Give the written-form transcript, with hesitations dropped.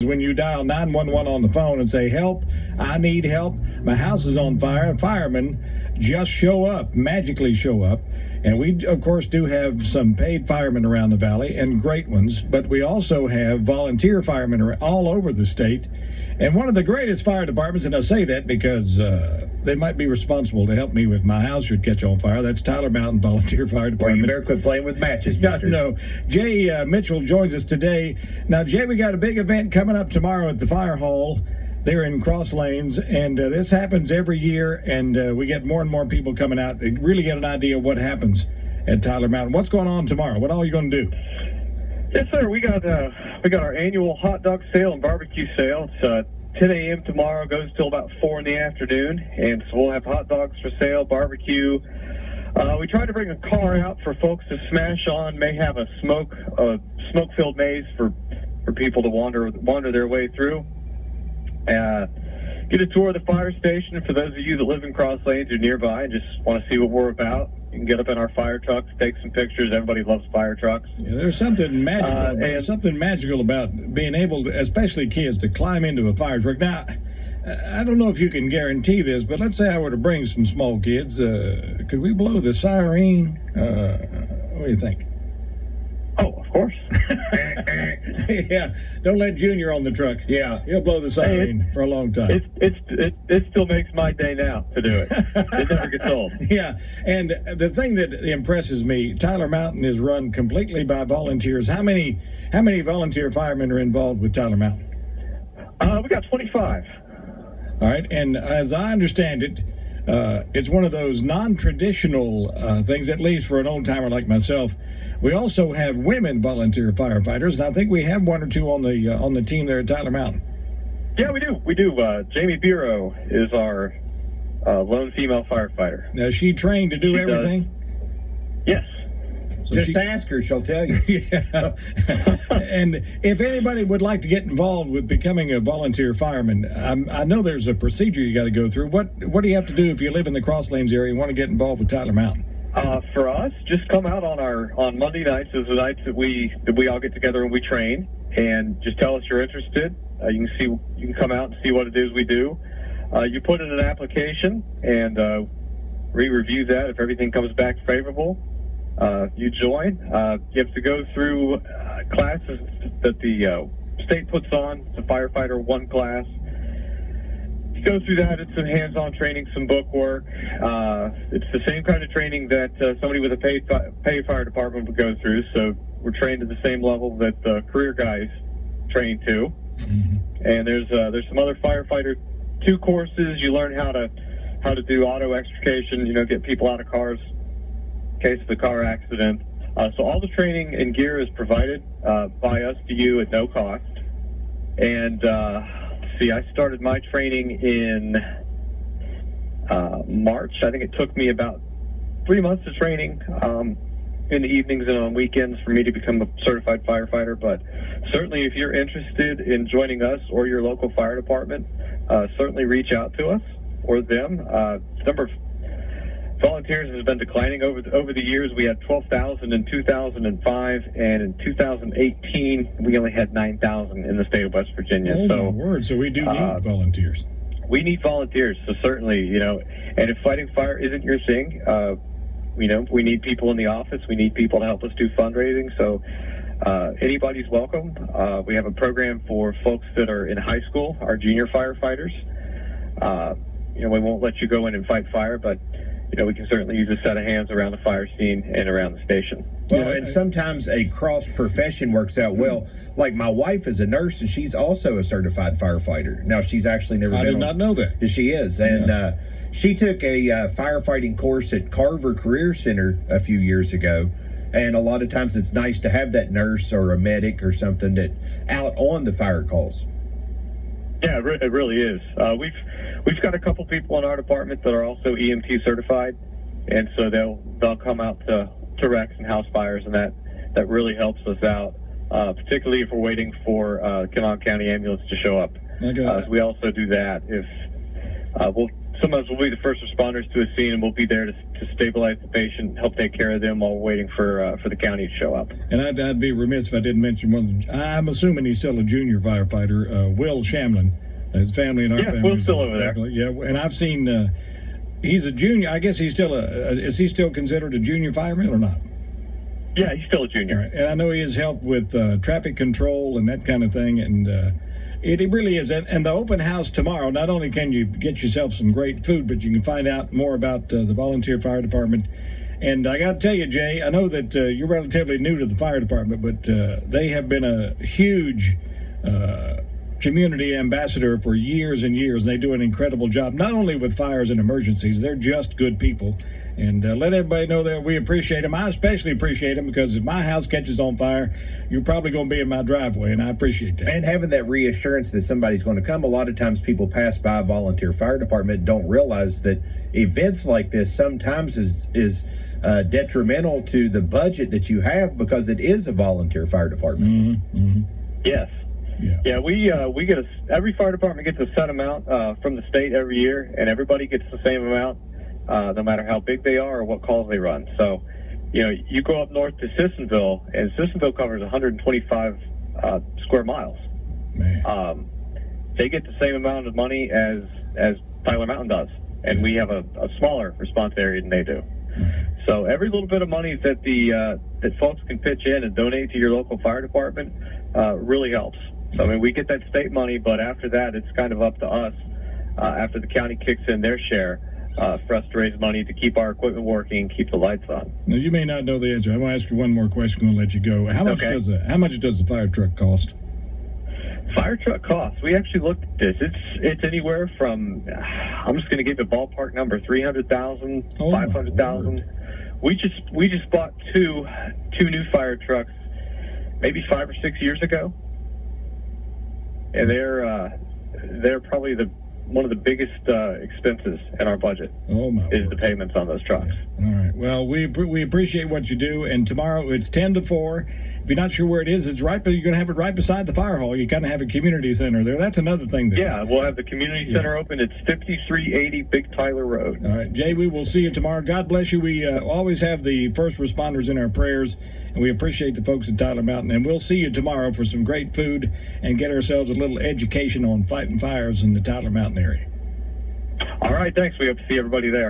when you dial 911 on the phone and say, help, I need help, my house is on fire, and firemen just show up, magically show up. And we, of course, do have some paid firemen around the valley, and great ones, but we also have volunteer firemen all over the state. And one of the greatest fire departments, and I say that because they might be responsible to help me with my house should catch on fire. That's Tyler Mountain Volunteer Fire Department. Well, you better quit playing with matches, mister. No. Jay Mitchell joins us today. Now, Jay, we got a big event coming up tomorrow at the Fire Hall there in Cross Lanes, and this happens every year, and we get more and more people coming out to really get an idea of what happens at Tyler Mountain. What's going on tomorrow? What all are you going to do? Yes, sir. We got our annual hot dog sale and barbecue sale. It's 10 a.m. tomorrow, goes till about 4 in the afternoon, and so we'll have hot dogs for sale, barbecue. We try to bring a car out for folks to smash on. May have a smoke-filled maze for people to wander their way through. Get a tour of the fire station for those of you that live in Cross Lanes or nearby and just want to see what we're about. You can get up in our fire trucks, take some pictures. Everybody loves fire trucks. Yeah, there's something magical about being able to, especially kids, to climb into a fire truck. Now, I don't know if you can guarantee this, but let's say I were to bring some small kids. Could we blow the siren? What do you think? Oh, of course. Yeah, don't let Junior on the truck. Yeah, he'll blow the siren for a long time. It still makes my day now to do it. It never gets old. Yeah, and the thing that impresses me, Tyler Mountain is run completely by volunteers. How many volunteer firemen are involved with Tyler Mountain? We got 25. All right, and as I understand it, it's one of those non-traditional things, at least for an old-timer like myself. We also have women volunteer firefighters, and I think we have one or two on the team there at Tyler Mountain. Yeah, we do. Jamie Bureau is our lone female firefighter. Now, is she trained to do everything? Yes. So just ask her, she'll tell you. Yeah. And if anybody would like to get involved with becoming a volunteer fireman, I know there's a procedure you got to go through. What do you have to do if you live in the Cross Lanes area and want to get involved with Tyler Mountain? For us, just come out on Monday nights is the nights that we all get together and we train, and just tell us you're interested. You can come out and see what it is we do. You put in an application, and we review that. If everything comes back favorable, you join. You have to go through classes that the state puts on. It's a firefighter 1 class. You go through that. It's some hands-on training, some book work. It's the same kind of training that somebody with a paid fire department would go through. So we're trained at the same level that career guys train to. Mm-hmm. And there's some other firefighter 2 courses. You learn how to do auto extrication. Get people out of cars in case of a car accident. So all the training and gear is provided by us to you at no cost. And I started my training in March. I think it took me about 3 months of training in the evenings and on weekends for me to become a certified firefighter. But certainly if you're interested in joining us or your local fire department, certainly reach out to us or them. The number of volunteers has been declining over the years. We had 12,000 in 2005, and in 2018 we only had 9,000 in the state of West Virginia. Oh, my word! So we do need volunteers. We need volunteers. So certainly, and if fighting fire isn't your thing, we need people in the office. We need people to help us do fundraising. So anybody's welcome. We have a program for folks that are in high school, our junior firefighters. We won't let you go in and fight fire, but we can certainly use a set of hands around the fire scene and around the station. Well, and sometimes a cross profession works out well. Like my wife is a nurse, and she's also a certified firefighter. Now, she's actually never been. I did not know that. She is. And she took a firefighting course at Carver Career Center a few years ago. And a lot of times it's nice to have that nurse or a medic or something that out on the fire calls. Yeah, it really is. We've got a couple people in our department that are also EMT certified, and so they'll come out to wrecks and house fires, and that really helps us out, particularly if we're waiting for Kanawha County ambulance to show up. Okay. We also do that. If we'll sometimes we'll be the first responders to a scene, and we'll be there to stabilize the patient, help take care of them while waiting for the county to show up. And I'd be remiss if I didn't mention one. I'm assuming he's still a junior firefighter, Will Shamlin. His family and our family. Yeah, Will's still over there. Yeah, and I've seen he's a junior. I guess he's still is he still considered a junior fireman or not? Yeah, he's still a junior. Right. And I know he has helped with traffic control and that kind of thing, and it really is. And the open house tomorrow, not only can you get yourself some great food, but you can find out more about the volunteer fire department. And I got to tell you, Jay, I know that you're relatively new to the fire department, but they have been a huge community ambassador for years and years. They do an incredible job, not only with fires and emergencies. They're just good people. And let everybody know that we appreciate them. I especially appreciate them because if my house catches on fire, you're probably going to be in my driveway, and I appreciate that. And having that reassurance that somebody's going to come. A lot of times people pass by a volunteer fire department, don't realize that events like this sometimes is detrimental to the budget that you have because it is a volunteer fire department. Mm-hmm, mm-hmm. Yes. Yeah, we get every fire department gets a set amount from the state every year, and everybody gets the same amount, no matter how big they are or what calls they run. So, you go up north to Sissonville, and Sissonville covers 125 square miles. Man. They get the same amount of money as Tyler Mountain does, and we have a smaller response area than they do. So every little bit of money that that folks can pitch in and donate to your local fire department really helps. So, I mean, we get that state money, but after that, it's kind of up to us, after the county kicks in their share, for us to raise money to keep our equipment working, keep the lights on. Now, you may not know the answer. I'm going to ask you one more question. I'm going to let you go. How much does the fire truck cost? Fire truck costs. We actually looked at this. It's anywhere from, I'm just going to give a ballpark number, $300,000, $500,000. We just bought two new fire trucks, maybe 5 or 6 years ago. And they're probably one of the biggest expenses in our budget. Oh my! Is the payments on those trucks. Yeah. All right. Well, we appreciate what you do. And tomorrow it's 10 to 4. If you're not sure where it is, it's right. But you're going to have it right beside the fire hall. You kind of have a community center there. That's another thing. Yeah, we'll have the community center open. It's 5380 Big Tyler Road. All right, Jay. We will see you tomorrow. God bless you. We always have the first responders in our prayers, and we appreciate the folks at Tyler Mountain. And we'll see you tomorrow for some great food and get ourselves a little education on fighting fires in the Tyler Mountain area. All right, thanks. We hope to see everybody there.